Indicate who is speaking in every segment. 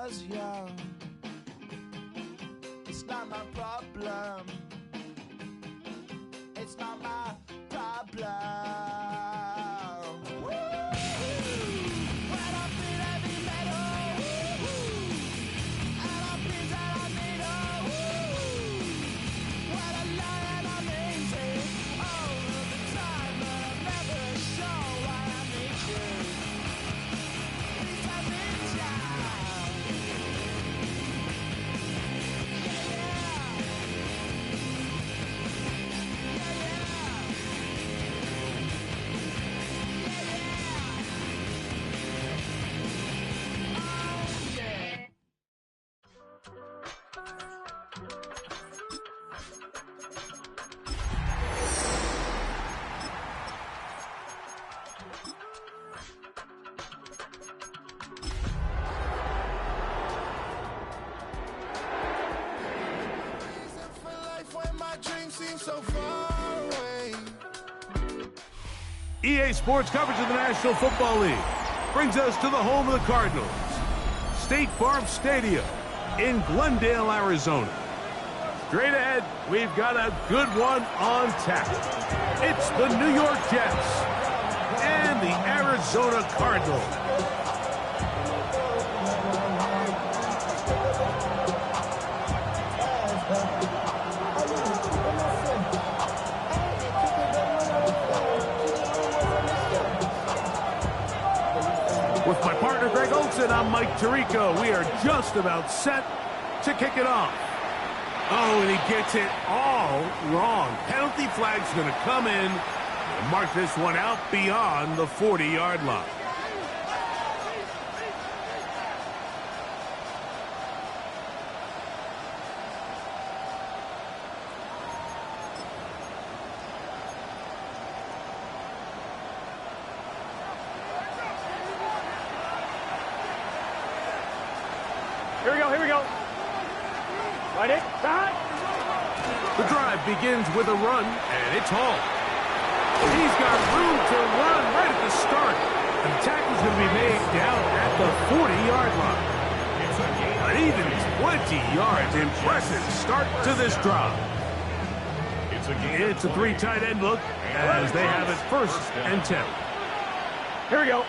Speaker 1: was young. It's not my problem. It's not my problem. So far away.
Speaker 2: EA Sports coverage of the National Football League brings us to the home of the Cardinals, State Farm Stadium in Glendale, Arizona. Straight ahead, we've got a good one on tap. It's the New York Jets and the Arizona Cardinals. With my partner, Greg Olson, I'm Mike Tirico. We are just about set to kick it off. Oh, and he gets it all wrong. Penalty flag's going to come in and mark this one out beyond the 40-yard line.
Speaker 3: Here we go. Right it, back.
Speaker 2: The drive begins with a run, and it's Hall. He's got room to run right at the start. And the tackle's going to be made down at the 40-yard line. An even 20 yards. Impressive start to this drive. It's a three tight end look as they have it 1st and 10.
Speaker 3: Here we go.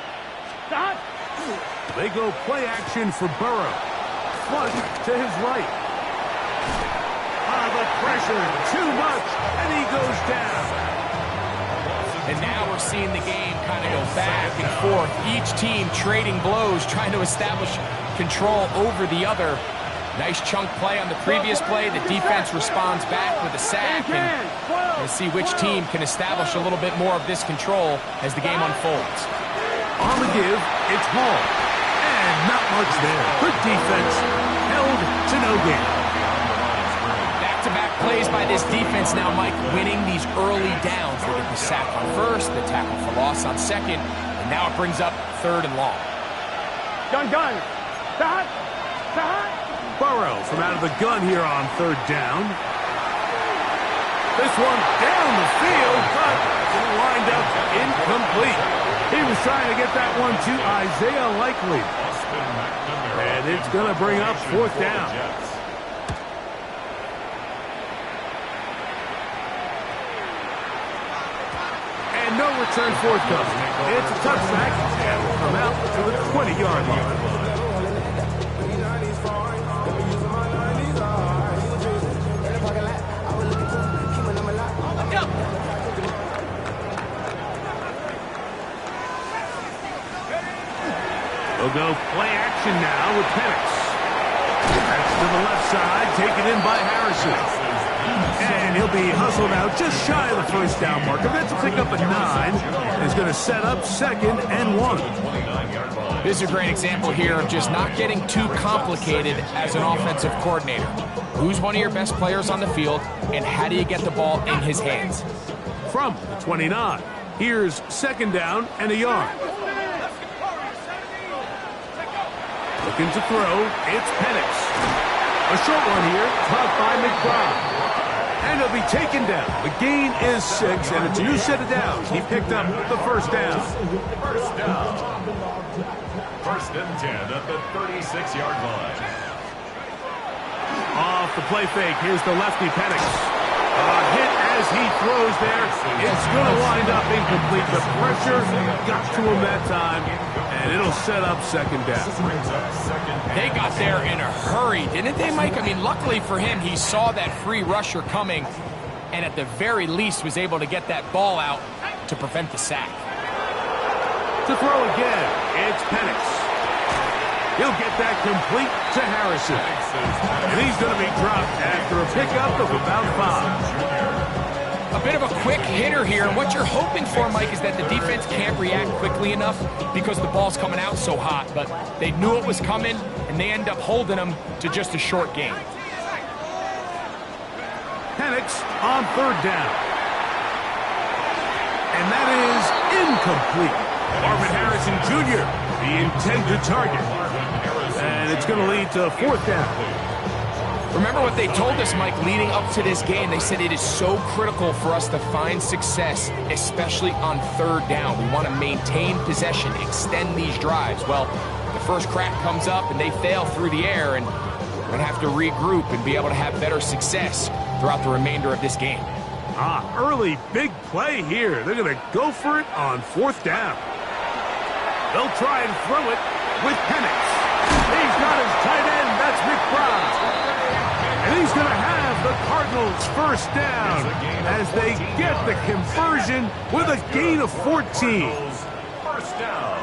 Speaker 3: Stop.
Speaker 2: They go play action for Burrow. Flush to his right. The pressure, too much, and he goes down.
Speaker 4: And now we're seeing the game kind of go back and forth. Each team trading blows, trying to establish control over the other. Nice chunk play on the previous play. The defense responds back with a sack. And we'll see which team can establish a little bit more of this control as the game unfolds.
Speaker 2: On the give, it's Hall. And not much there. Good defense. Held to no gain.
Speaker 4: Back-to-back plays by this defense now, Mike, winning these early downs. They get the sack on first, the tackle for loss on second, and now it brings up 3rd and long.
Speaker 3: Gun. Back.
Speaker 2: Burrow from out of the gun here on 3rd down. This one down the field, but lined up incomplete. He was trying to get that one to Isaiah Likely. And it's going to bring up 4th down. And no return forthcoming. It's a touchback, and will come out to the 20-yard line. They'll go play action now with Penix. That's to the left side, taken in by Harrison. And he'll be hustled out just shy of the 1st down marker. That's a pickup at 9. Is going to set up 2nd and 1.
Speaker 4: This is a great example here of just not getting too complicated as an offensive coordinator. Who's one of your best players on the field, and how do you get the ball in his hands?
Speaker 2: From the 29, here's 2nd down and a yard. Looking to throw, it's Penix. A short one here, caught by McBride. And he'll be taken down. The gain is 6, and it's a new set of downs. He picked up the 1st down.
Speaker 5: First and 10 at the 36-yard line.
Speaker 2: Off the play fake, here's the lefty Penix. Hit as he throws there. It's going to wind up incomplete. The pressure got to him that time, and it'll set up second down.
Speaker 4: They got there in a hurry, didn't they, Mike? I mean, luckily for him, he saw that free rusher coming, and at the very least was able to get that ball out to prevent the sack.
Speaker 2: To throw again, it's Penix. He'll get that complete to Harrison. And he's going to be dropped after a pickup of about 5.
Speaker 4: A bit of a quick hitter here, and what you're hoping for, Mike, is that the defense can't react quickly enough because the ball's coming out so hot, but they knew it was coming, and they end up holding them to just a short gain.
Speaker 2: Penix on third down. And that is incomplete. Marvin Harrison Jr., the intended target. And it's going to lead to fourth down.
Speaker 4: Remember what they told us, Mike, leading up to this game. They said it is so critical for us to find success, especially on third down. We want to maintain possession, extend these drives. Well, the first crack comes up and they fail through the air, and we're going to have to regroup and be able to have better success throughout the remainder of this game.
Speaker 2: Early big play here. They're going to go for it on fourth down. They'll try and throw it with Penix. He's got his tight end. That's McBride. And he's going to have the Cardinals first down as they get the conversion with a gain of 14.
Speaker 5: First down.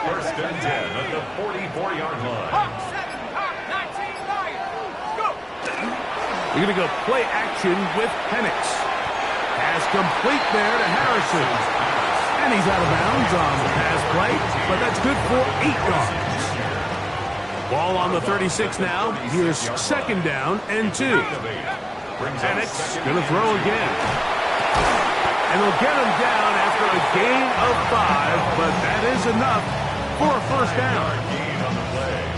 Speaker 5: First and 10 at the 44-yard line.
Speaker 2: You're going to go play action with Penix. Pass complete there to Harrison. And he's out of bounds on the pass play, but that's good for 8 yards. Ball on the 36 now. Here's second down and 2. Penix going to throw again. And they'll get him down after a gain of 5, but that is enough for a first down.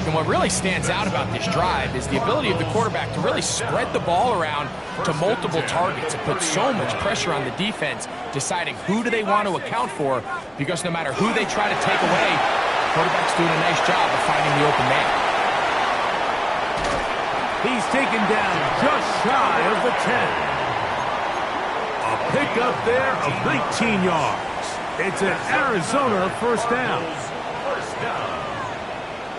Speaker 4: And what really stands out about this drive is the ability of the quarterback to really spread the ball around to multiple targets. It puts so much pressure on the defense, deciding who do they want to account for, because no matter who they try to take away, the quarterback's doing a nice job of finding the open man.
Speaker 2: He's taken down just shy of the 10. A pickup there of 19 yards. It's an Arizona first down.
Speaker 5: First down.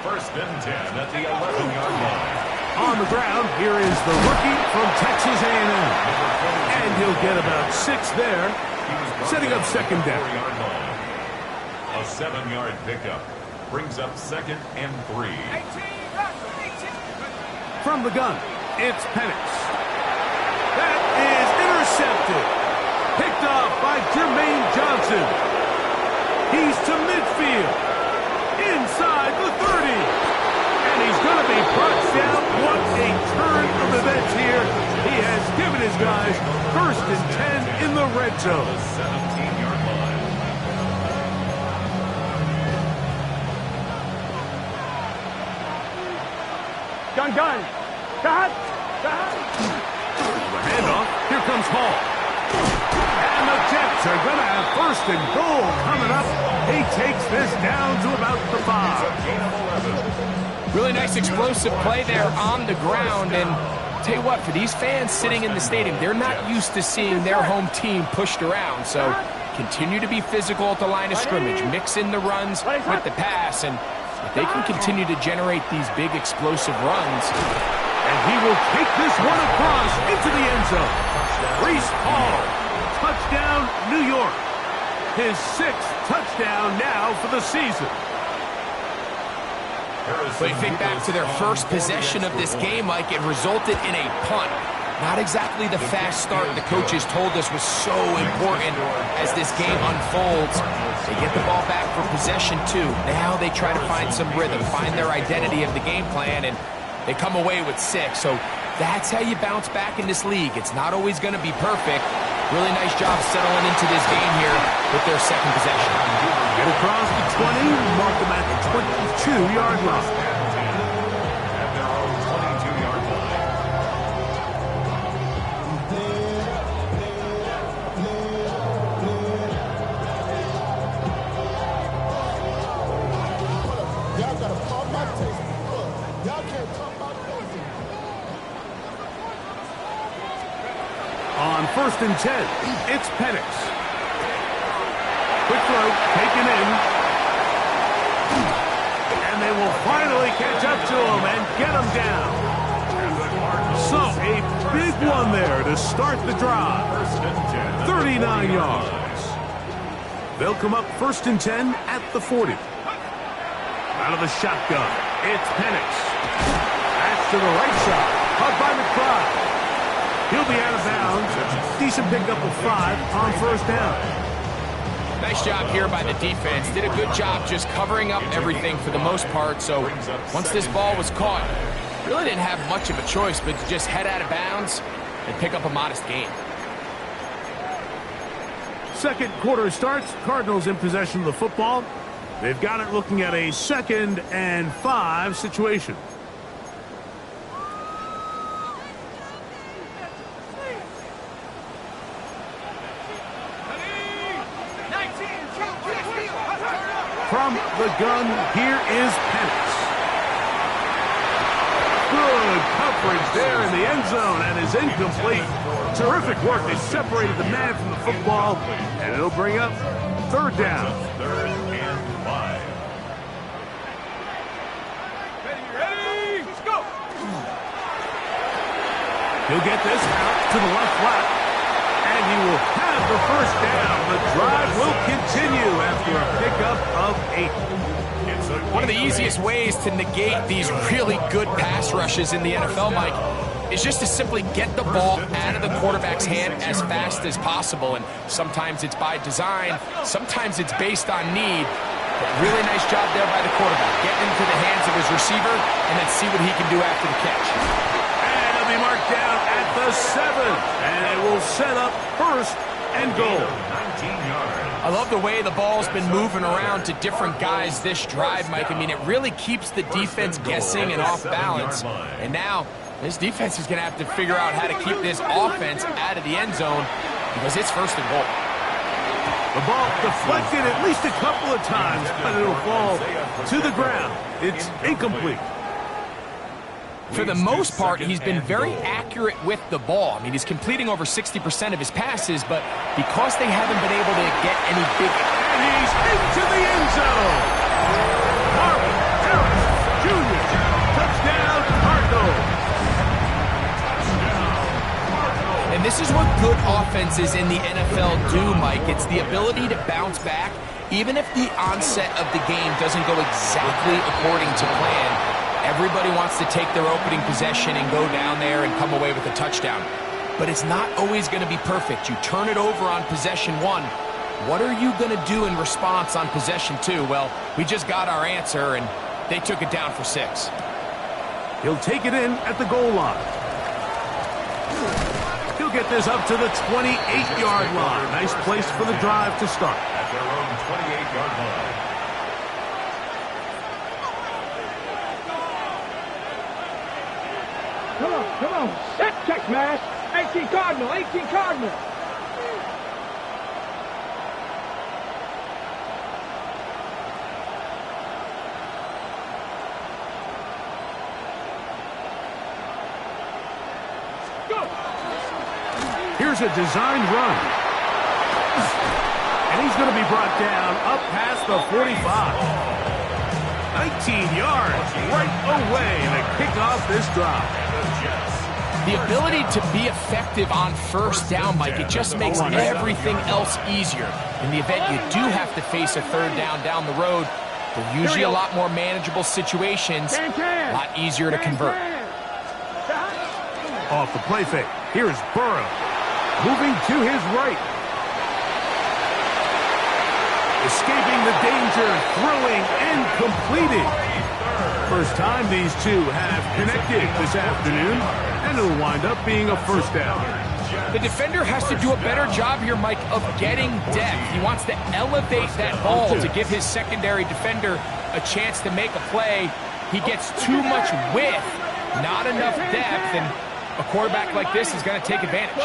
Speaker 5: First and 10 at the 11-yard line.
Speaker 2: On the ground, here is the rookie from Texas A&M. And he'll get about 6 there, setting up second down.
Speaker 5: A 7-yard pickup brings up second and 3.
Speaker 2: From the gun, it's Penix. That is intercepted. Picked off by Jermaine Johnson. He's to midfield. Inside the 30. And he's going to be brought down. What a turn of events here. He has given his guys first and 10 in the red zone.
Speaker 5: 17-yard line.
Speaker 3: Gun. Cut.
Speaker 2: Handoff. Here comes Hall. And the Jets are going to have first and goal coming up. He takes this down to about the 5.
Speaker 4: Really nice explosive play there on the ground. And tell you what, for these fans sitting in the stadium, they're not used to seeing their home team pushed around. So continue to be physical at the line of scrimmage. Mix in the runs with the pass. And if they can continue to generate these big explosive runs.
Speaker 2: And he will take this one across into the end zone. Breece Hall. Touchdown, New York. His 6th touchdown now for the season.
Speaker 4: But you think back to their first possession of this game, Mike, it resulted in a punt. Not exactly the fast start the coaches told us was so important as this game unfolds. They get the ball back for possession 2. Now they try to find some rhythm, find their identity of the game plan, and they come away with 6. So that's how you bounce back in this league. It's not always going to be perfect. Really nice job settling into this game here with their second possession.
Speaker 2: Get across the 20, mark them at the 22-yard line.
Speaker 5: At their own 22-yard line.
Speaker 2: On 1st and 10, it's Penix. Quick throw, taken in. And they will finally catch up to him and get him down. So, a big one there to start the drive. 39 yards. They'll come up 1st and 10 at the 40. Out of the shotgun, it's Penix. That's to the right side. Caught by McBride. He'll be out of bounds. Decent pickup of 5 on 1st down.
Speaker 4: Nice job here by the defense. Did a good job just covering up everything for the most part. So once this ball was caught, really didn't have much of a choice but to just head out of bounds and pick up a modest gain.
Speaker 2: Second quarter starts. Cardinals in possession of the football. They've got it looking at a 2nd and 5 situation. From the gun, here is Penix. Good coverage there in the end zone and is incomplete. Terrific work. They separated the man from the football, and it'll bring up 3rd down.
Speaker 5: 3rd and 5.
Speaker 3: Ready? Let's go.
Speaker 2: He'll get this out to the left flat, and he will have the 1st down. The drive will continue after a pickup of 8.
Speaker 4: One of the easiest ways to negate these really good pass rushes in the NFL, Mike, is just to simply get the ball out of the quarterback's hand as fast as possible. And sometimes it's by design, sometimes it's based on need. But really nice job there by the quarterback. Getting into the hands of his receiver and then see what he can do after the catch.
Speaker 2: And it'll be marked down at the 7. And it will set up 1st and goal.
Speaker 5: 19 yards.
Speaker 4: I love the way the ball's been moving around to different guys this drive, Mike. I mean, it really keeps the defense guessing and off balance. And now this defense is going to have to figure out how to keep this offense out of the end zone because it's 1st and goal.
Speaker 2: The ball deflected at least a couple of times, but it'll fall to the ground. It's incomplete.
Speaker 4: For the most part, he's been very accurate with the ball. I mean, he's completing over 60% of his passes, but because they haven't been able to get any big...
Speaker 2: And he's into the end zone. Marvin Harris Jr. Touchdown, Cardinals.
Speaker 4: And this is what good offenses in the NFL do, Mike. It's the ability to bounce back, even if the onset of the game doesn't go exactly according to plan. Everybody wants to take their opening possession and go down there and come away with a touchdown. But it's not always going to be perfect. You turn it over on possession 1. What are you going to do in response on possession 2? Well, we just got our answer, and they took it down for 6.
Speaker 2: He'll take it in at the goal line. He'll get this up to the 28-yard line. Nice place for the drive to start.
Speaker 5: At their own 28-yard line.
Speaker 3: Come on. Check, man. 18 Cardinal, 18 Cardinal. Go.
Speaker 2: Here's a designed run. And he's going to be brought down up past the 45. 19 yards right away to kick off this drive.
Speaker 4: The ability to be effective on 1st down, Mike, it just makes everything else easier. In the event you do have to face a 3rd down the road, they're usually a lot more manageable situations, a lot easier to convert.
Speaker 2: Off the play fake, here's Burrow. Moving to his right. Escaping the danger, throwing and completing. First time these two have connected this afternoon, and it'll wind up being a 1st down.
Speaker 4: The defender has to do a better job here, Mike, of getting depth. He wants to elevate that ball to give his secondary defender a chance to make a play. He gets too much width, not enough depth, and a quarterback like this is going to take advantage.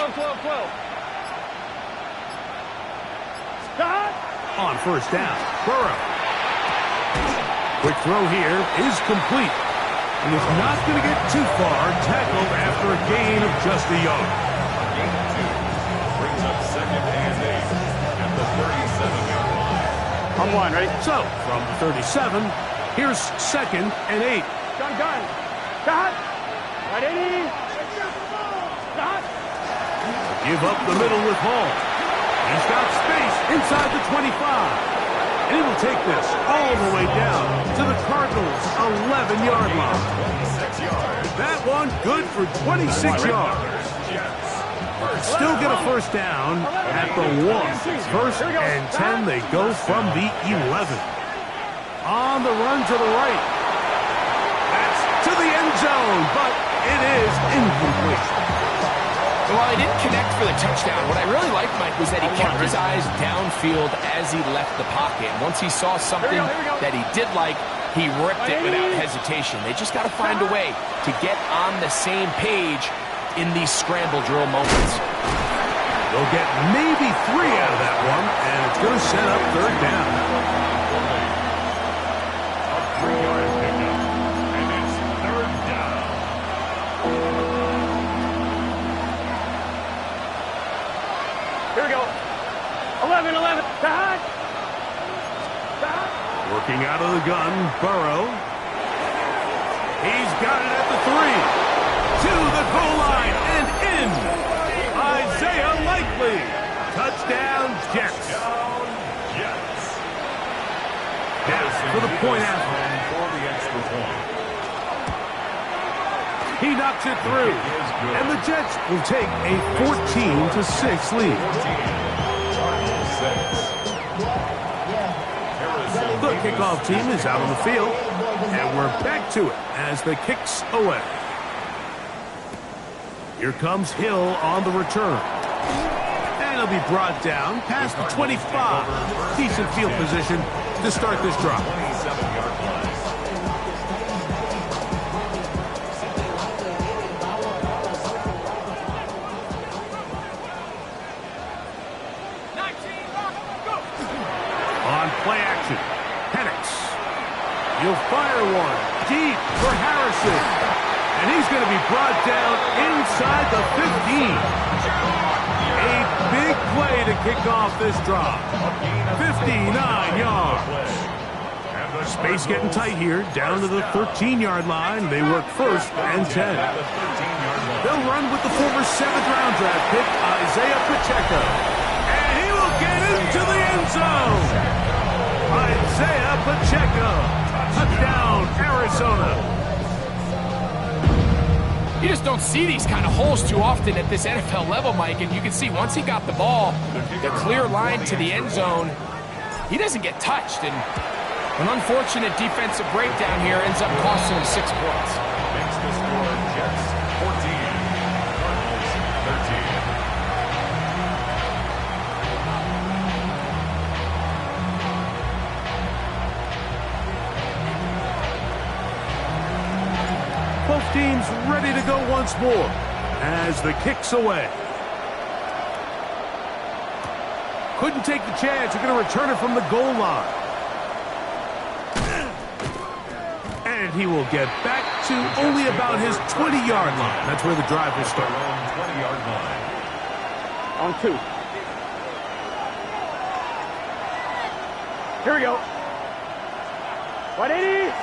Speaker 2: On 1st down, Burrow. Quick throw here is complete. And is not going to get too far, tackled after a gain of just a yard.
Speaker 3: On one, ready?
Speaker 2: So, from the 37, here's 2nd and 8.
Speaker 3: Gun. Cut. Right, 80. Cut.
Speaker 2: Give up the middle with Hall. He's got space inside the 25. And he will take this all the way down to the Cardinals' 11-yard line. That one good for 26 yards. Still get a first down at the 1. 1st and 10, they go from the 11. On the run to the right. That's to the end zone, but it is incomplete.
Speaker 4: Well, he didn't connect for the touchdown. What I really liked, Mike, was that he kept his eyes downfield as he left the pocket. And once he saw something that he did like, he ripped it without hesitation. They just got to find a way to get on the same page in these scramble drill moments.
Speaker 2: They'll get maybe 3 out of that one, and it's going to set up 3rd down.
Speaker 5: A 3-yard pickup, and it's 3rd down.
Speaker 3: Here we go. 11. Cut.
Speaker 2: Working out of the gun, Burrow. He's got it at the 3. To the goal line and in. Isaiah Likely. Touchdown, Jets. Now for the point after.
Speaker 5: For the extra point.
Speaker 2: He knocks it through. And the Jets will take a 14-6 lead. The kickoff team is out on the field. And we're back to it as the kick's away. Here comes Hill on the return. And he'll be brought down past the 25. Decent field position to start this drive.
Speaker 5: 27-yard line.
Speaker 2: On play action, Penix. He'll fire one deep for Harrison. And he's going to be brought down inside the 15. A big play to kick off this drive. 59 yards. Space getting tight here, down to the 13-yard line. They work 1st and 10. They'll run with the former 7th-round draft pick, Isaiah Pacheco. And he will get into the end zone. Isaiah Pacheco. Touchdown, Arizona.
Speaker 4: You just don't see these kind of holes too often at this NFL level, Mike. And you can see once he got the ball, the clear line to the end zone, he doesn't get touched. And an unfortunate defensive breakdown here ends up costing him 6 points.
Speaker 5: Makes the score Jets 14, Cardinals 13.
Speaker 2: Both teams ready to go once more as the kick's away. Couldn't take the chance. You're going to return it from the goal line. And he will get back to only about his 20-yard line. That's where the drive will start.
Speaker 5: 20-yard line.
Speaker 3: On 2. Here we go. 180.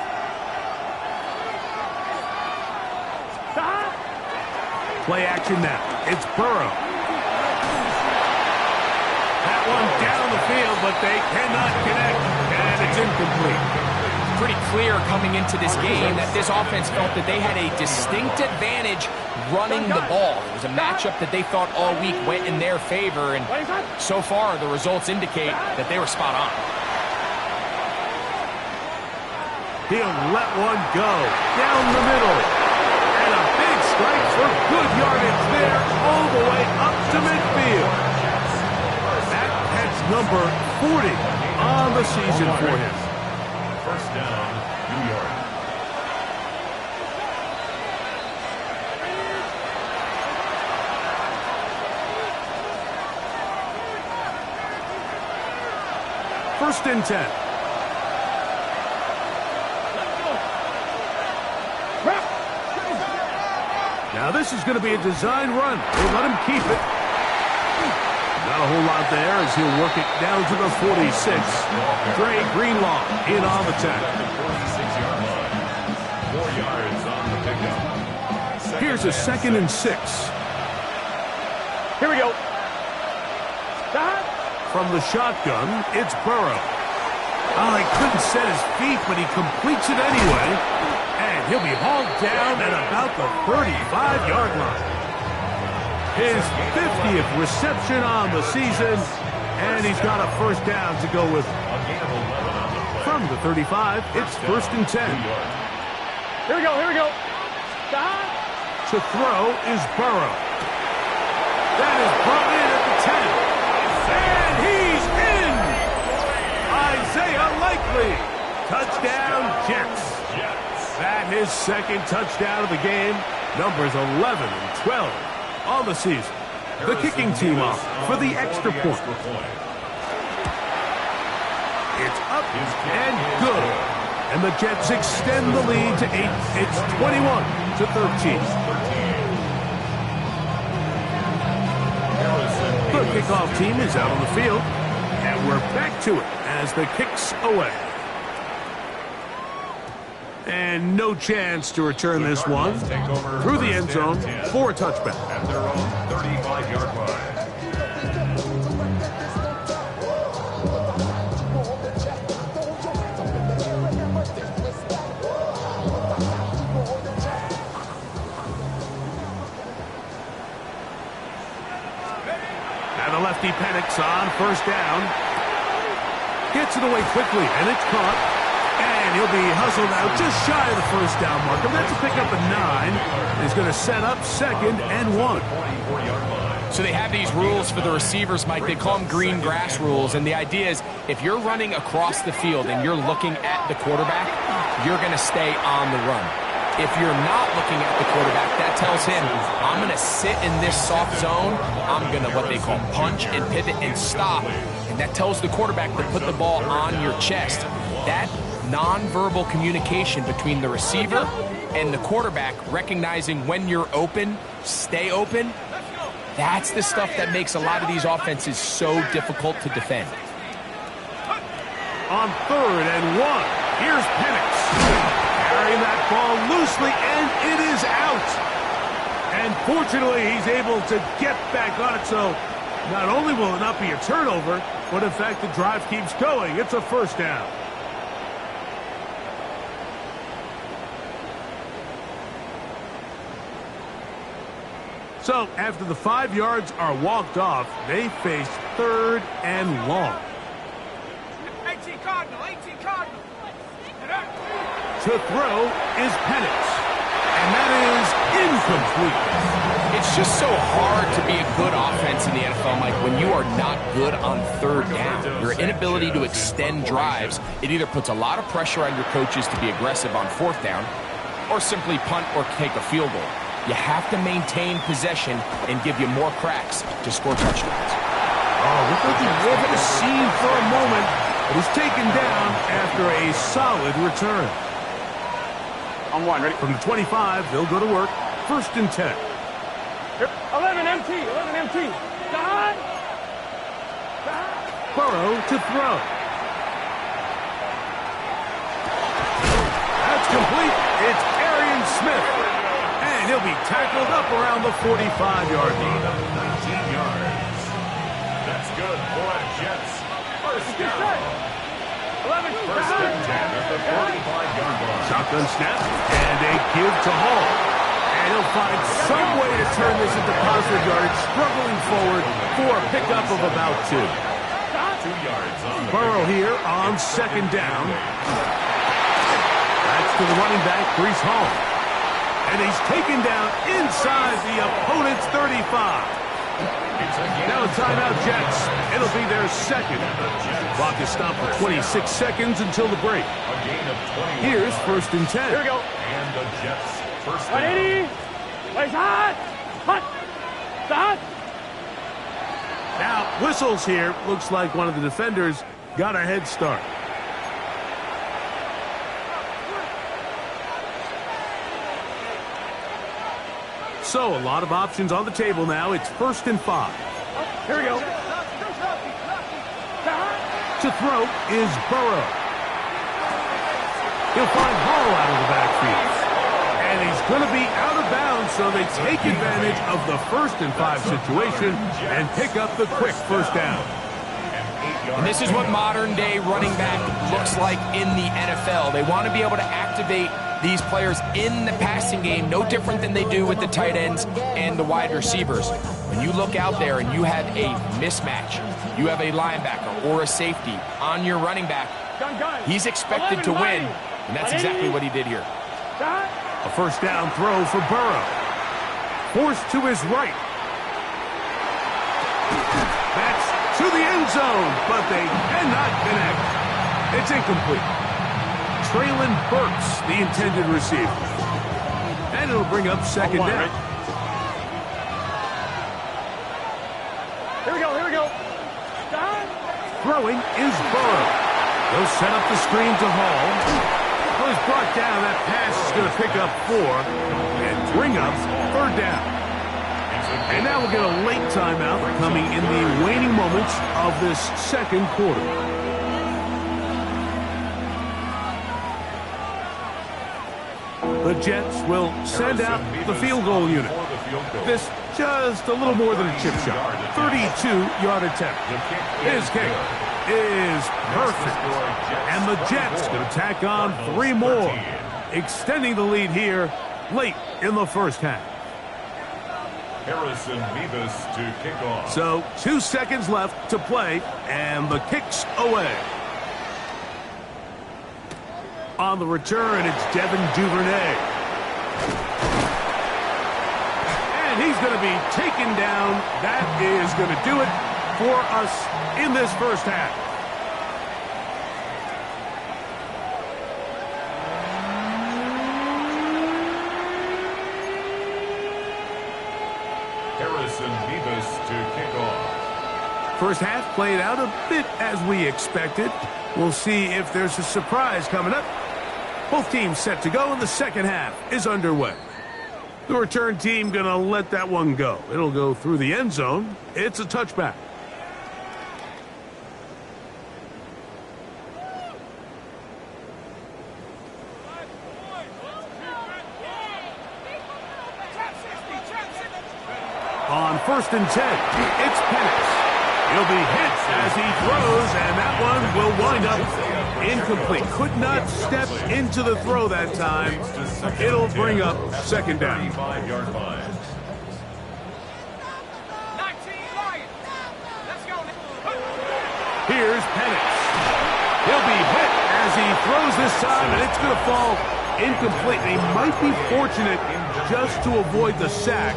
Speaker 2: Play action now. It's Burrow. That one down the field, but they cannot connect, and it's incomplete.
Speaker 4: Pretty clear coming into this game that this offense felt that they had a distinct advantage running the ball. It was a matchup that they thought all week went in their favor, and so far the results indicate that they were spot on.
Speaker 2: He'll let one go down the middle. And a big strike for good yardage there all the way up to midfield. That's number 40 on the season for him.
Speaker 5: First down, New York.
Speaker 2: First and 10. Now this is going to be a design run. They let him keep it. Not a whole lot there as he'll work it down to the 46. Dre Greenlaw in on the tackle.
Speaker 5: 46-yard line. 4 yards on the pickup.
Speaker 2: Here's a 2nd and 6.
Speaker 3: Here we go. Stop.
Speaker 2: From the shotgun, it's Burrow. Oh, he couldn't set his feet, but he completes it anyway. And he'll be hauled down at about the 35-yard line. His 50th reception on the season, and he's got a first down to go with. From the 35, it's 1st and 10.
Speaker 3: Here we go. Here we go. Stop.
Speaker 2: To throw is Burrow. That is brought in at the 10. And he's in! Isaiah Likely. Touchdown, Jets. That his 2nd touchdown of the game. Numbers 11 and 12 on the season. The kicking team off for the extra point. It's up and good. And the Jets extend the lead to 8. It's 21-13. The kickoff team is out on the field. And we're back to it as the kick's away. And no chance to return this one through the end zone for a touchback.
Speaker 5: At their own 35-yard line.
Speaker 2: And the lefty panics on 1st down. Gets it away quickly, and it's caught. And he'll be hustled out just shy of the 1st down marker. That's a pickup of 9. He's going to set up 2nd and 1.
Speaker 4: So they have these rules for the receivers, Mike. They call them green grass rules. And the idea is if you're running across the field and you're looking at the quarterback, you're going to stay on the run. If you're not looking at the quarterback, that tells him, I'm going to sit in this soft zone. I'm going to what they call punch and pivot and stop. And that tells the quarterback to put the ball on your chest. That nonverbal communication between the receiver and the quarterback, recognizing when you're open, stay open, that's the stuff that makes a lot of these offenses so difficult to defend.
Speaker 2: On 3rd and 1, here's Penix. Carrying that ball loosely, and it is out. And fortunately, he's able to get back on it, so not only will it not be a turnover, but in fact the drive keeps going. It's a 1st down. So, after the 5 yards are walked off, they face 3rd and long.
Speaker 3: 18 Cardinal, 18 Cardinal.
Speaker 2: To throw is Penix. And that is incomplete.
Speaker 4: It's just so hard to be a good offense in the NFL, Mike, when you are not good on 3rd down. Your inability to extend drives, it either puts a lot of pressure on your coaches to be aggressive on 4th down or simply punt or take a field goal. You have to maintain possession and give you more cracks to score touchdowns.
Speaker 2: Oh, look like he over the seam for a moment, but was taken down after a solid return.
Speaker 3: On 1, ready?
Speaker 2: From the 25, they'll go to work. 1st and 10.
Speaker 3: 11 MT, 11 MT. Stop.
Speaker 2: Burrow to throw. That's complete. It's Arian Smith. And he'll be tackled up around the 45-yard line.
Speaker 5: 19 yards. That's good for the Jets. 1st down.
Speaker 3: 11.
Speaker 5: 1st and 10 at the 45-yard line.
Speaker 2: Shotgun snap and a give to Hall. And he'll find some way to turn this into positive yardage, struggling forward for a pickup of about 2.
Speaker 5: 2 yards on the
Speaker 2: Burrow here on 2nd down. That's to the running back, Breece Hall. And he's taken down inside the opponent's 35. Now a timeout, Jets. It'll be their 2nd. Clock is stopped for 26 seconds until the break. Here's 1st and 10.
Speaker 3: Here we go.
Speaker 5: And the Jets 1st down.
Speaker 3: 180. Place hot. Hot. Stop.
Speaker 2: Now, whistles here. Looks like one of the defenders got a head start. So, a lot of options on the table now. It's 1st and 5.
Speaker 3: Here we go.
Speaker 2: To throw is Burrow. He'll find Hall out of the backfield. And he's going to be out of bounds, so they take advantage of the 1st and 5 situation and pick up the quick first down.
Speaker 4: And this is what modern-day running back looks like in the NFL. They want to be able to activate these players in the passing game, no different than they do with the tight ends and the wide receivers. When you look out there and you have a mismatch, you have a linebacker or a safety on your running back, he's expected to win, and that's exactly what he did here.
Speaker 2: A first down throw for Burrow. Forced to his right. That's to the end zone, but they cannot connect. It's incomplete. Traylon Burks, the intended receiver. And it'll bring up second down.
Speaker 3: Here we go.
Speaker 2: Throwing is Burrow. They'll set up the screen to Hall. Well, he's brought down. That pass is going to pick up 4 and bring up third down. And now we'll get a late timeout coming in the waning moments of this second quarter. The Jets will send out the field goal unit. This just a little more than a chip shot. 32-yard attempt. His kick is perfect. And the Jets going to tack on 3 more, extending the lead here late in the first half.
Speaker 5: Harrison Mevis to kick off.
Speaker 2: So 2 seconds left to play, and the kick's away. On the return, it's Devin Duvernay. And he's going to be taken down. That is going to do it for us in this first half.
Speaker 5: Harrison Mevis to kick off.
Speaker 2: First half played out a bit as we expected. We'll see if there's a surprise coming up. Both teams set to go, and the second half is underway. The return team going to let that one go. It'll go through the end zone. It's a touchback. On 1st and 10, it's Penix. He'll be hit as he throws, and that one will wind up incomplete. Could not step into the throw that time. It'll bring up second down. Here's Penix. He'll be hit as he throws this time, and it's going to fall incomplete. He might be fortunate just to avoid the sack,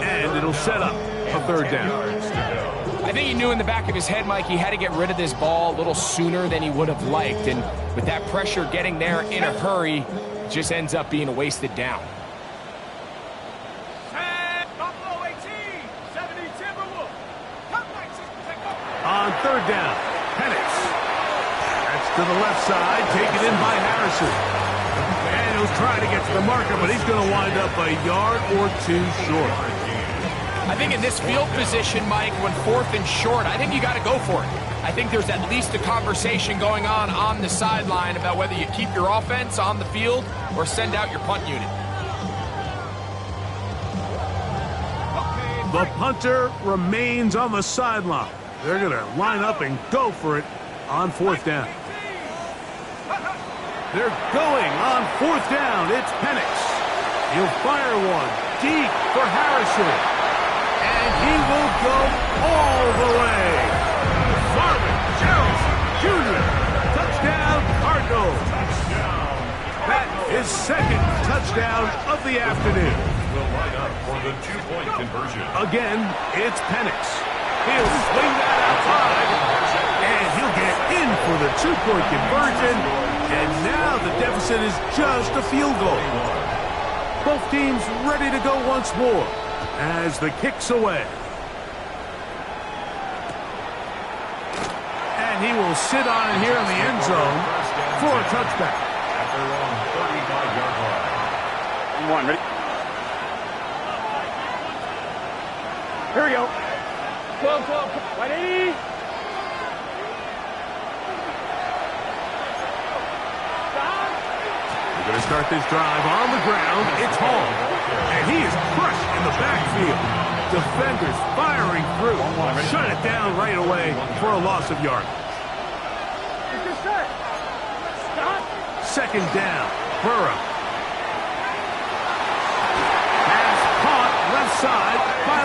Speaker 2: and it'll set up a third down.
Speaker 4: I think he knew in the back of his head, Mike, he had to get rid of this ball a little sooner than he would have liked. And with that pressure getting there in a hurry, it just ends up being a wasted down.
Speaker 2: On third down, Penix. That's to the left side, taken in by Harrison. And he'll try to get to the marker, but he's going to wind up a yard or 2 short.
Speaker 4: I think in this field position, Mike, when 4th and short, I think you got to go for it. I think there's at least a conversation going on the sideline about whether you keep your offense on the field or send out your punt unit.
Speaker 2: The punter remains on the sideline. They're going to line up and go for it on 4th down. They're going on 4th down. It's Penix. He'll fire one deep for Harrison. And he will go all the way. Marvin Jones Jr. Touchdown, Cardinals. That is second touchdown of the afternoon.
Speaker 5: Will line up for the 2-point conversion.
Speaker 2: Again, it's Penix. He'll swing that outside, and he'll get in for the 2-point conversion. And now the deficit is just a field goal. Both teams ready to go once more as the kick's away. And he will sit on it here in the end zone for a touchback.
Speaker 5: At their own 35-yard line.
Speaker 3: One, ready? Here we go. 12, ready?
Speaker 2: start this drive on the ground. It's Hall. And he is crushed in the backfield. Defenders firing through. Shut it down right away for a loss of yard. Second down. Burrow. Pass caught left side by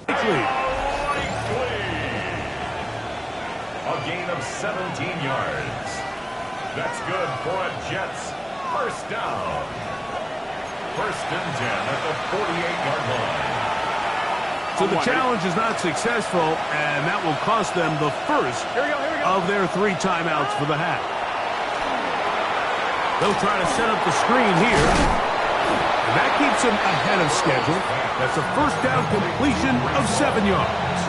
Speaker 2: Likely.
Speaker 5: A gain of 17 yards. That's good for a Jets first down. First and 10 at the 48-yard line.
Speaker 2: So the challenge is not successful, and that will cost them the first of their 3 timeouts for the half. They'll try to set up the screen here. And that keeps them ahead of schedule. That's a first down completion of 7 yards.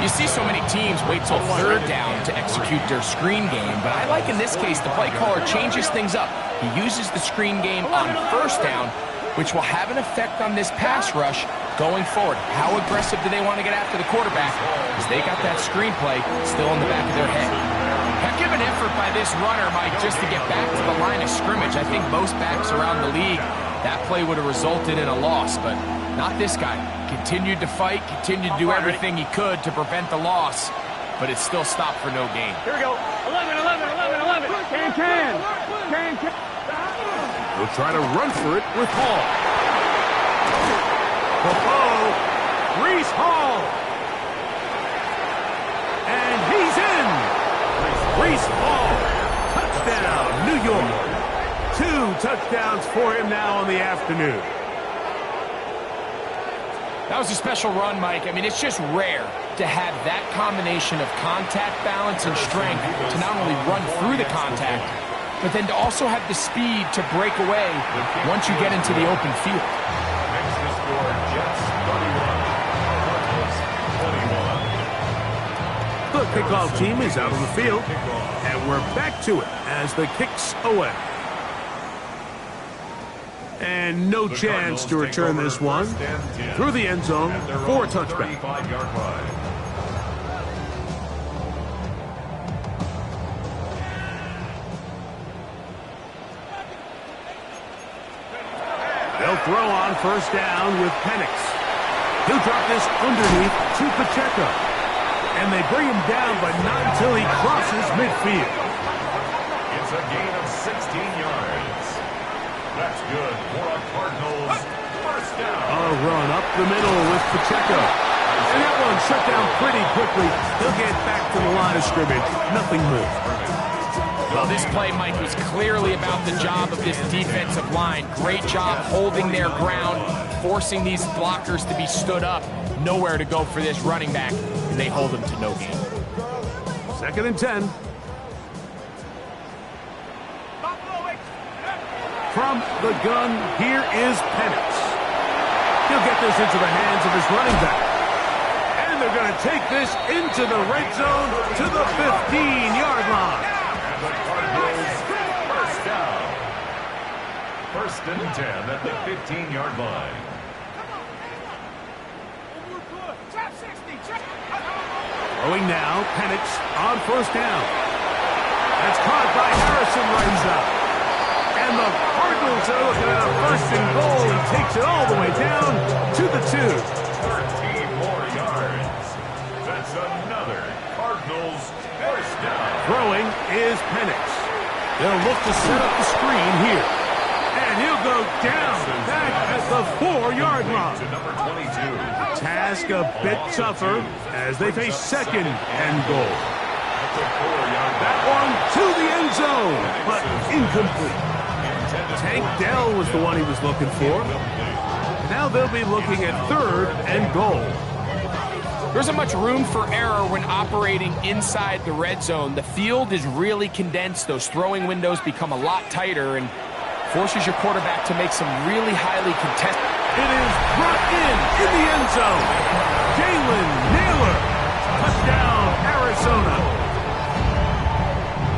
Speaker 4: You see so many teams wait till third down to execute their screen game, but I like in this case the play caller changes things up. He uses the screen game on first down, which will have an effect on this pass rush going forward. How aggressive do they want to get after the quarterback? Because they got that screen play still in the back of their head. Heck of an effort by this runner, Mike, just to get back to the line of scrimmage. I think most backs around the league, that play would have resulted in a loss, but not this guy. Continued to fight, continued to do everything he could to prevent the loss, but it still stopped for no gain.
Speaker 3: Here we go. 11, 11, 11, 11. Can.
Speaker 2: They'll try to run for it with Hall. Reese Hall. And he's in. Reese Hall. Touchdown, New York. 2 touchdowns for him now in the afternoon.
Speaker 4: That was a special run, Mike. I mean, it's just rare to have that combination of contact balance and strength to not only run through the contact, but then to also have the speed to break away once you get into the open field.
Speaker 5: Next to score, Jets 31.
Speaker 2: The kickoff team is out on the field, and we're back to it as the kick's away. And no chance to return this one through the end zone for a touchback. They'll throw on first down with Penix. He'll drop this underneath to Pacheco. And they bring him down, but not until he crosses midfield.
Speaker 5: It's a gain of 16 yards. That's good for a Cardinals first down.
Speaker 2: A run up the middle with Pacheco. And that one shut down pretty quickly. He'll get back to the line of scrimmage. Nothing more.
Speaker 4: Well, this play, Mike, was clearly about the job of this defensive line. Great job holding their ground, forcing these blockers to be stood up. Nowhere to go for this running back, and they hold him to no gain.
Speaker 2: Second and 10. From the gun, here is Penix. He'll get this into the hands of his running back. And they're going to take this into the red zone to the 15-yard line.
Speaker 5: And the Cardinals first down. First and 10 at the 15-yard line.
Speaker 2: Throwing now, Penix on first down. That's caught by Harrison Renza. And the Cardinals are looking at a first and goal. He takes it all the way down to the 2.
Speaker 5: 13 more yards. That's another Cardinals first down.
Speaker 2: Throwing is Penix. They'll look to set up the screen here. And he'll go down back at the 4-yard line.
Speaker 5: To number 22.
Speaker 2: Task a bit tougher as they face second and goal.
Speaker 5: That's a 4-yard.
Speaker 2: That one to the end zone, but incomplete. Tank Dell was the one he was looking for. Now they'll be looking at third and goal.
Speaker 4: There isn't much room for error when operating inside the red zone. The field is really condensed. Those throwing windows become a lot tighter and forces your quarterback to make some really highly contested.
Speaker 2: It is brought in the end zone. Jalen Naylor. Touchdown, Arizona.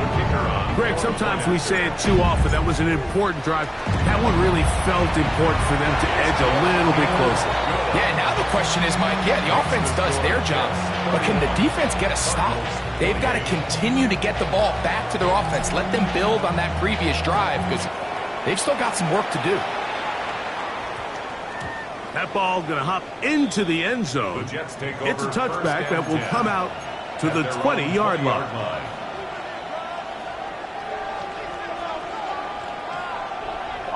Speaker 5: The kicker on
Speaker 2: Greg, sometimes we say it too often. That was an important drive. That one really felt important for them to edge a little bit closer.
Speaker 4: Yeah, now the question is, Mike, yeah, the offense does their job, but can the defense get a stop? They've got to continue to get the ball back to their offense. Let them build on that previous drive because they've still got some work to do.
Speaker 2: That ball going to hop into the end zone. It's a touchback that will come out to the 20-yard line.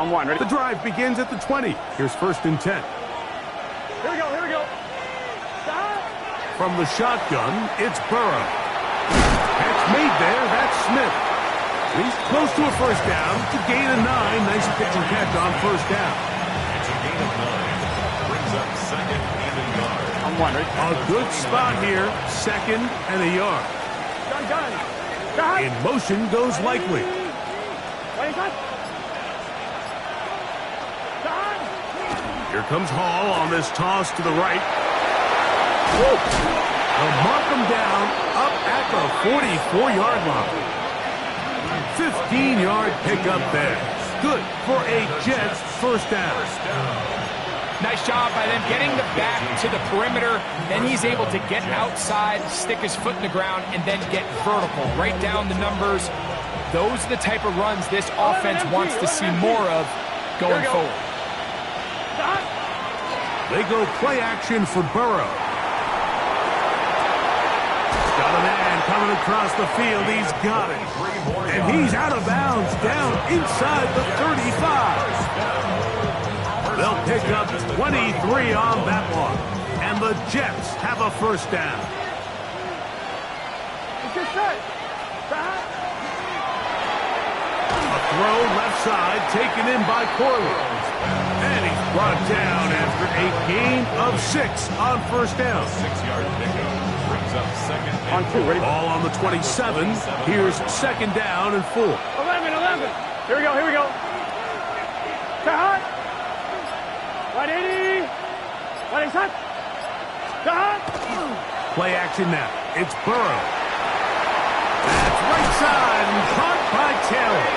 Speaker 3: On one, ready?
Speaker 2: The drive begins at the 20. Here's 1st and 10.
Speaker 3: Here we go, here we go. Stop.
Speaker 2: From the shotgun, it's Burrow. Catch made there, that's Smith. He's close to a first down. It's a gain of 9. Nice pitch and catch on first down.
Speaker 5: It's a gain of 9. Brings up 2nd and a yard.
Speaker 3: On one, ready?
Speaker 2: A good spot here, 2nd and a yard.
Speaker 3: Gun. Stop.
Speaker 2: In motion goes Likely.
Speaker 3: Ready, cut.
Speaker 2: Here comes Hall on this toss to the right. Whoa. They'll mark him down up at the 44-yard line. 15-yard pickup there. Good for a Jets first down.
Speaker 4: Nice job by them getting the back to the perimeter. Then he's able to get outside, stick his foot in the ground, and then get vertical. Right down the numbers. Those are the type of runs this offense wants to see more of going forward.
Speaker 2: They go play action for Burrow. Got a man coming across the field. He's got it. And he's out of bounds down inside the 35. They'll pick up 23 on that one. And the Jets have a first down. A throw left side taken in by Corley. And he's brought down after a gain of 6 on first down.
Speaker 5: 6-yard pickup brings up 2nd and
Speaker 3: On 2, ready?
Speaker 2: Ball on the 27. Here's 2nd down and 4.
Speaker 3: 11. Here we go. Cut. 180. 180, cut. Cut.
Speaker 2: Play action now. It's Burrow. That's right side and caught by Taylor.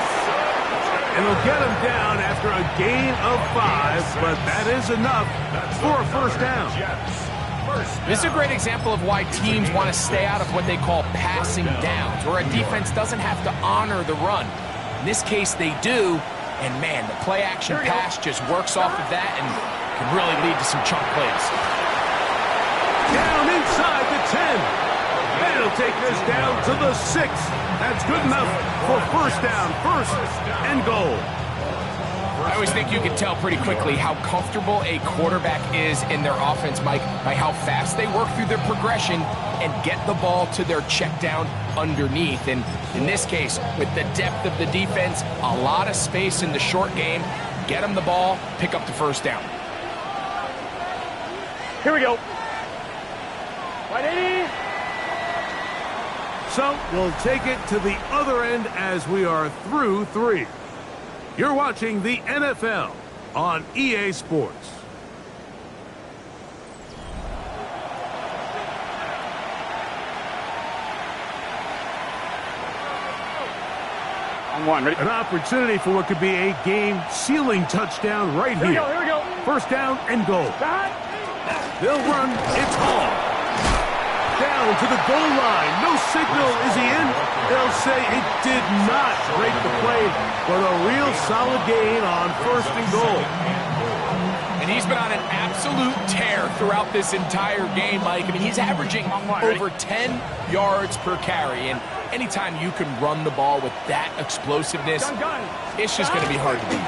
Speaker 2: And they'll get him down after a gain of 5, but that is enough for a first down.
Speaker 4: This is a great example of why teams want to stay out of what they call passing downs, where a defense doesn't have to honor the run. In this case, they do, and man, the play-action pass just works off of that and can really lead to some chunk plays.
Speaker 2: Down inside the 10. And it'll take this down to the 6. That's good enough for first down, 1st and goal.
Speaker 4: I always think you can tell pretty quickly how comfortable a quarterback is in their offense, Mike, by how fast they work through their progression and get the ball to their check down underneath. And in this case, with the depth of the defense, a lot of space in the short game, get them the ball, pick up the first down.
Speaker 3: Here we go. 180.
Speaker 2: So we'll take it to the other end as we are through 3. You're watching the NFL on EA Sports.
Speaker 3: On one, ready?
Speaker 2: An opportunity for what could be a game-sealing touchdown right here.
Speaker 3: Here we go.
Speaker 2: First down and goal.
Speaker 3: Cut.
Speaker 2: They'll run. It's Hall. Down to the goal line. No signal. Is he in? They'll say it did not break the play, but a real solid gain on 1st and goal.
Speaker 4: And he's been on an absolute tear throughout this entire game, Mike. I mean, he's averaging over 10 yards per carry. And anytime you can run the ball with that explosiveness, it's just going to be hard to beat.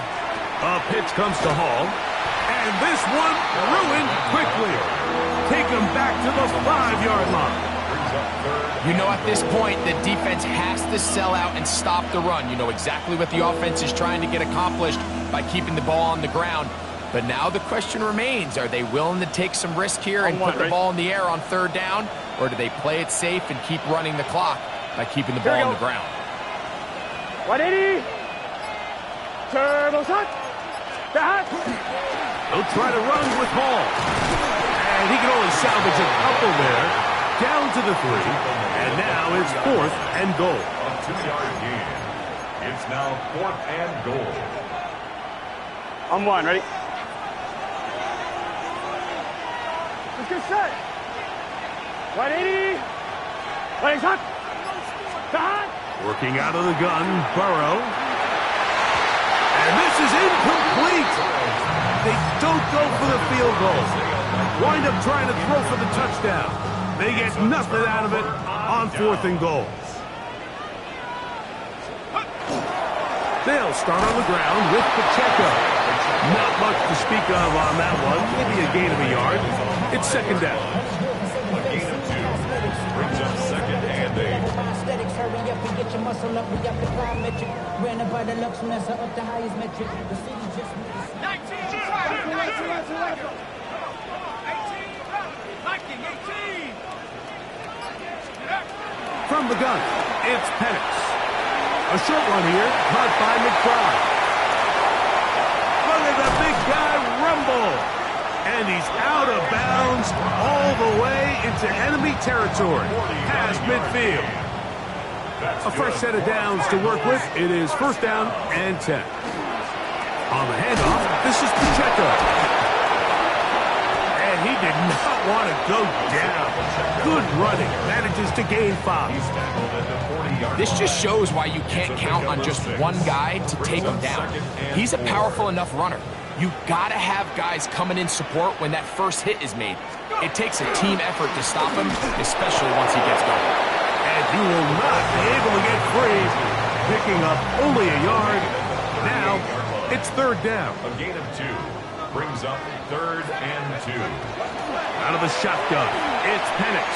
Speaker 2: A pitch comes to Hall. And this one ruined quickly. Take him back to the 5-yard line.
Speaker 4: You know, at this point, the defense has to sell out and stop the run. You know exactly what the offense is trying to get accomplished by keeping the ball on the ground. But now the question remains, are they willing to take some risk here and put the ball in the air on 3rd down? Or do they play it safe and keep running the clock by keeping the ball on the ground?
Speaker 3: 180. Turbo shot. Back.
Speaker 2: They'll try to run with Hall. And he can only salvage a couple there. Down to the 3. And now it's 4th and goal.
Speaker 5: A 2-yard gain. It's now 4th and goal.
Speaker 3: On one, ready? Let's get set. 180. Legs hot. Hot.
Speaker 2: Working out of the gun, Burrow. And this is incomplete. They don't go for the field goal. Wind up trying to throw for the touchdown. They get nothing out of it on 4th and goal. They'll start on the ground with Pacheco. Not much to speak of on that one. Maybe a gain of a yard. It's 2nd down.
Speaker 5: A gain of 2 brings up 2nd and 8.
Speaker 6: Hurry up and get your muscle up. We got the prime metric. Ran up by the Lux Mesa up the highest metric. The city just
Speaker 3: 18.
Speaker 2: From the gun, it's Penix. A short one here, caught by McBride. Look at the big guy rumble. And he's out of bounds all the way into enemy territory, past midfield. A fresh set of downs to work with. It is 1st down and 10. On the handoff, this is Pacheco. And he did not want to go down. Good running. Manages to gain 5.
Speaker 4: This just shows why you can't count on just one guy to take him down. He's a powerful enough runner. You gotta have guys coming in support when that first hit is made. It takes a team effort to stop him, especially once he gets going.
Speaker 2: And he will not be able to get free, picking up only a yard. Now, it's 3rd down.
Speaker 5: A gain of 2 brings up 3rd and 2.
Speaker 2: Out of the shotgun, it's Penix.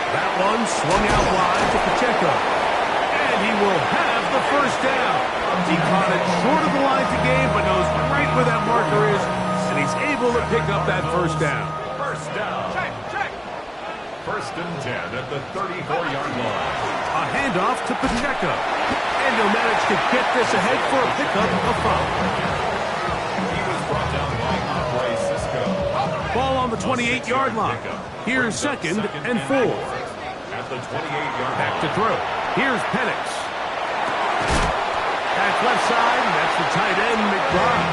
Speaker 2: That one swung out wide to Pacheco. And he will have the 1st down. He caught it short of the line to gain, but knows right where that marker is, and he's able to pick up that 1st down.
Speaker 5: 1st down. 1st and 10 at the 34-yard line.
Speaker 2: A handoff to Pacheco. And he'll manage to get this ahead for a pickup of 5.
Speaker 5: He was brought down by Andre Cisco.
Speaker 2: Ball on the 28-yard line. Here's 2nd and 4.
Speaker 5: At the 28-yard
Speaker 2: Back
Speaker 5: line.
Speaker 2: to throw. Here's Penix. That's left side, and that's the tight end, McBride.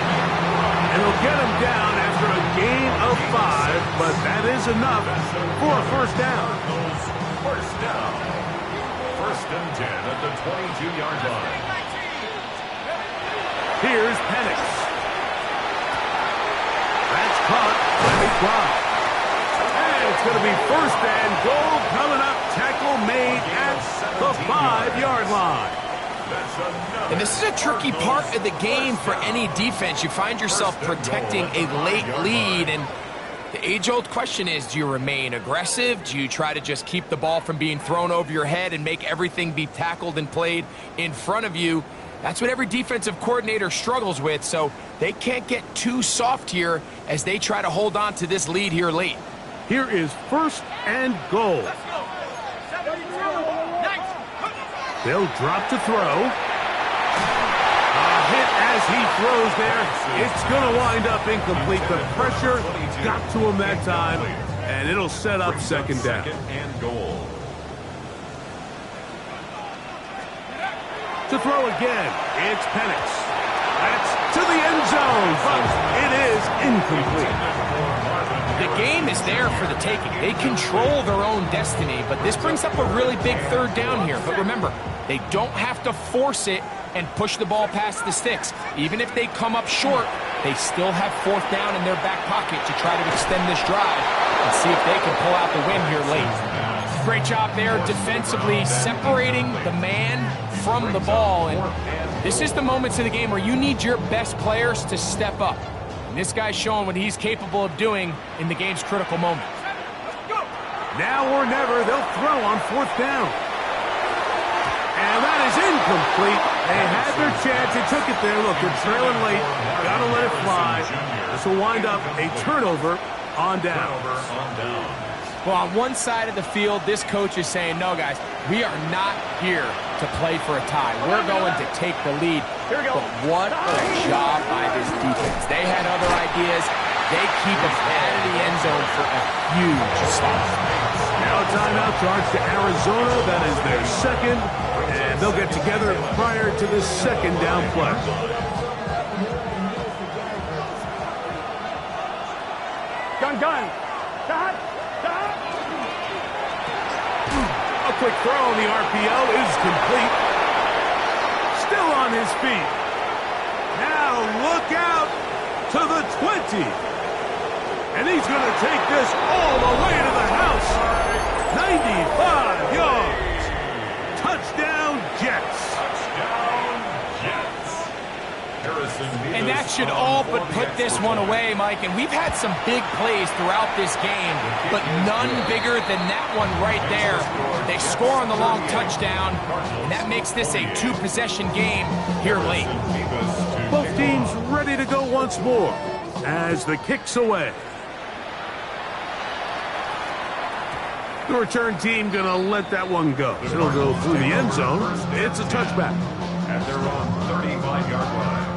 Speaker 2: And he'll get him down after a gain of 5, but that is enough for a 1st down.
Speaker 5: 1st down. 1st and 10 at the 22-yard line.
Speaker 2: Here's Penix. That's caught by McBride. And it's going to be 1st and goal coming up. Tackle made at the 5-yard line.
Speaker 4: And this is a tricky part of the game for any defense. You find yourself protecting a late lead, and the age-old question is, do you remain aggressive? Do you try to just keep the ball from being thrown over your head and make everything be tackled and played in front of you? That's what every defensive coordinator struggles with, so they can't get too soft here as they try to hold on to this lead here late.
Speaker 2: Here is 1st and goal. They'll drop to throw. A hit as he throws there. It's going to wind up incomplete. The pressure got to him that time, and it'll set up 2nd down.
Speaker 5: 2nd and goal.
Speaker 2: To throw again, it's Penix. That's to the end zone, but it is incomplete.
Speaker 4: The game is there for the taking. They control their own destiny, but this brings up a really big 3rd down here. But remember, they don't have to force it and push the ball past the sticks. Even if they come up short, they still have 4th down in their back pocket to try to extend this drive and see if they can pull out the win here late. Great job there defensively, separating the man from the ball. And this is the moments of the game where you need your best players to step up. And this guy's showing what he's capable of doing in the game's critical moment.
Speaker 2: Now or never, they'll throw on 4th down. And that is incomplete. They had their chance. They took it there. Look, they're trailing late. Got to let it fly. This will wind up a turnover on down.
Speaker 4: Well, on one side of the field, this coach is saying, no, guys, we are not here to play for a tie. We're going to take the lead. But what a job by this defense. They had other ideas. They keep us out of the end zone for a huge stop.
Speaker 2: Now a timeout charge to Arizona. That is their 2nd. And And they'll get together prior to the second down play.
Speaker 3: Gun. Stop.
Speaker 2: A quick throw on the RPO is complete. Still on his feet. Now look out to the 20. And he's going to take this all the way to the house. 95 yards. Touchdown, Jets.
Speaker 5: Touchdown, Jets.
Speaker 4: And that should all but put this one away, Mike. And we've had some big plays throughout this game, but none bigger than that one right there. They score on the long touchdown, and that makes this a two-possession game here late.
Speaker 2: Both teams ready to go once more as the kick's away. The return team going to let that one go. It'll go through the end zone. It's a touchback.
Speaker 5: At their own 35-yard line.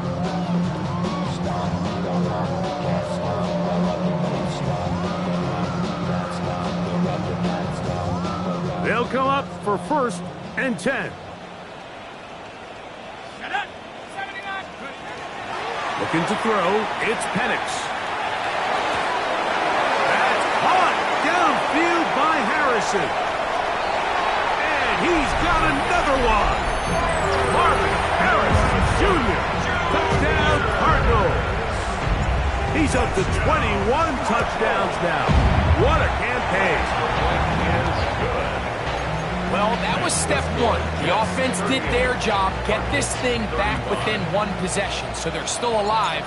Speaker 2: They'll come up for 1st and 10. Looking to throw, it's Penix. That's caught downfield by Harrison. And he's got another one. Marvin Harrison Jr. Touchdown Cardinals. He's up to 21 touchdowns now. What a campaign.
Speaker 4: Well, that was step one. The offense did their job, get this thing back within one possession, so they're still alive.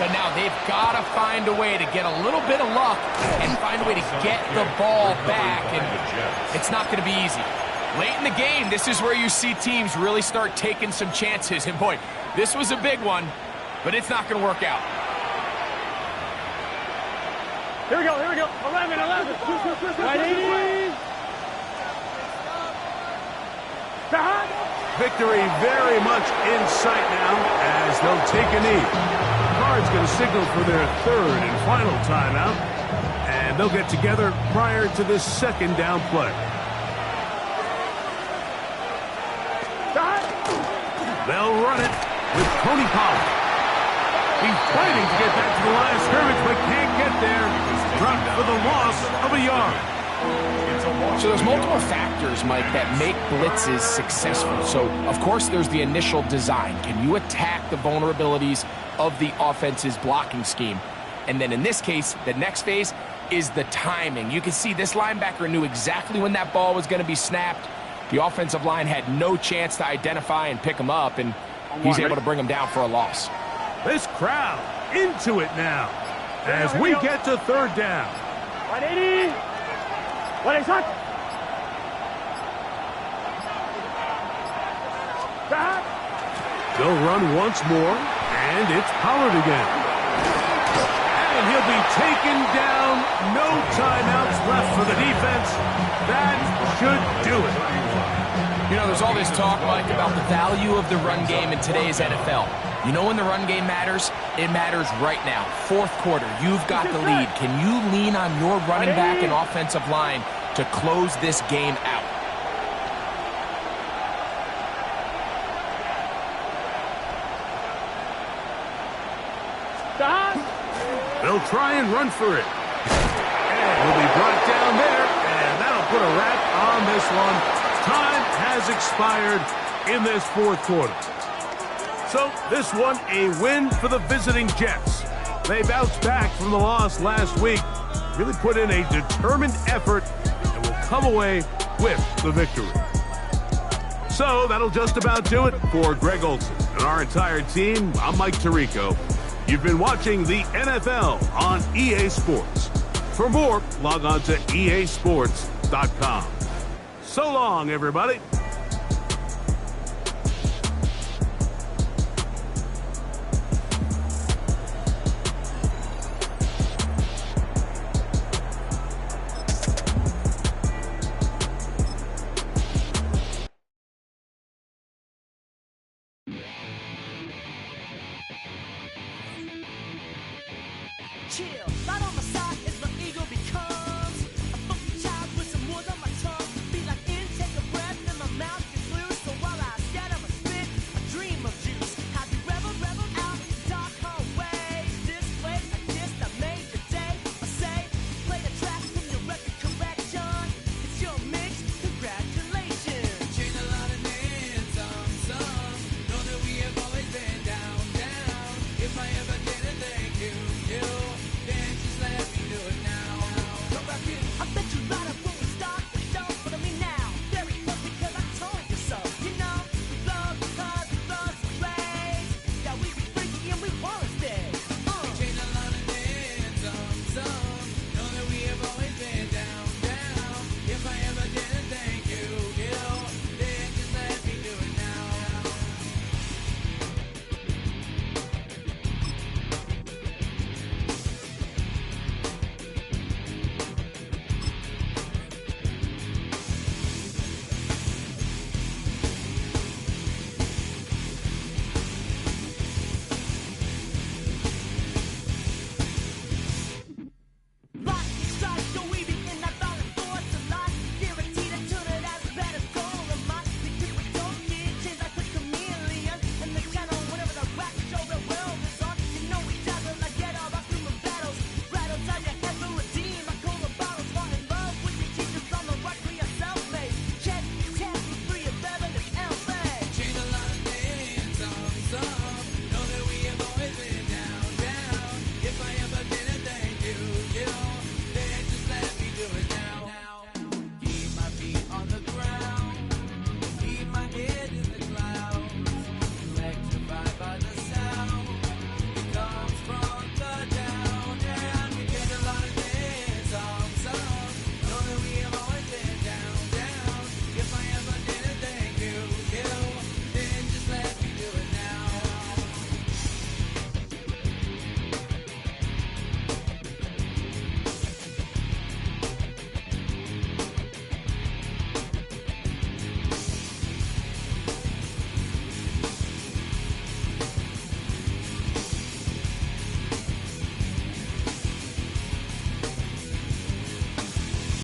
Speaker 4: But now they've got to find a way to get a little bit of luck and find a way to get the ball back, and it's not going to be easy. Late in the game, this is where you see teams really start taking some chances, and boy, this was a big one, but it's not going to work out.
Speaker 3: Here we go. 11. 180.
Speaker 2: Victory very much in sight now as they'll take a knee. Cards going to signal for their third and final timeout, and they'll get together prior to the second down play. They'll run it with Tony Pollard. He's fighting to get back to the line of scrimmage, but can't get there. Dropped for the loss of a yard.
Speaker 4: So there's multiple factors, Mike, that make blitzes successful. So, of course, there's the initial design. Can you attack the vulnerabilities of the offense's blocking scheme? And then in this case, the next phase is the timing. You can see this linebacker knew exactly when that ball was going to be snapped. The offensive line had no chance to identify and pick him up, and he's able to bring him down for a loss.
Speaker 2: This crowd into it now as we get to third down.
Speaker 3: 180. What is that?
Speaker 2: They'll run once more, and it's Pollard again. And he'll be taken down. No timeouts left for the defense. That should do it.
Speaker 4: You know, there's all this talk, Mike, about the value of the run game in today's NFL. You know when the run game matters? It matters right now. Fourth quarter, you've got the lead. Can you lean on your running back and offensive line to close this game out?
Speaker 2: They'll try and run for it. And will be brought down there, and that'll put a wrap on this one. Time has expired in this fourth quarter. So this one a win for the visiting Jets. They bounced back from the loss last week, really put in a determined effort, and will come away with the victory. So that'll just about do it for Greg Olson and our entire team. I'm Mike Tirico. You've been watching the NFL on EA Sports. For more, log on to easports.com. So long, everybody.
Speaker 7: Chill, not on the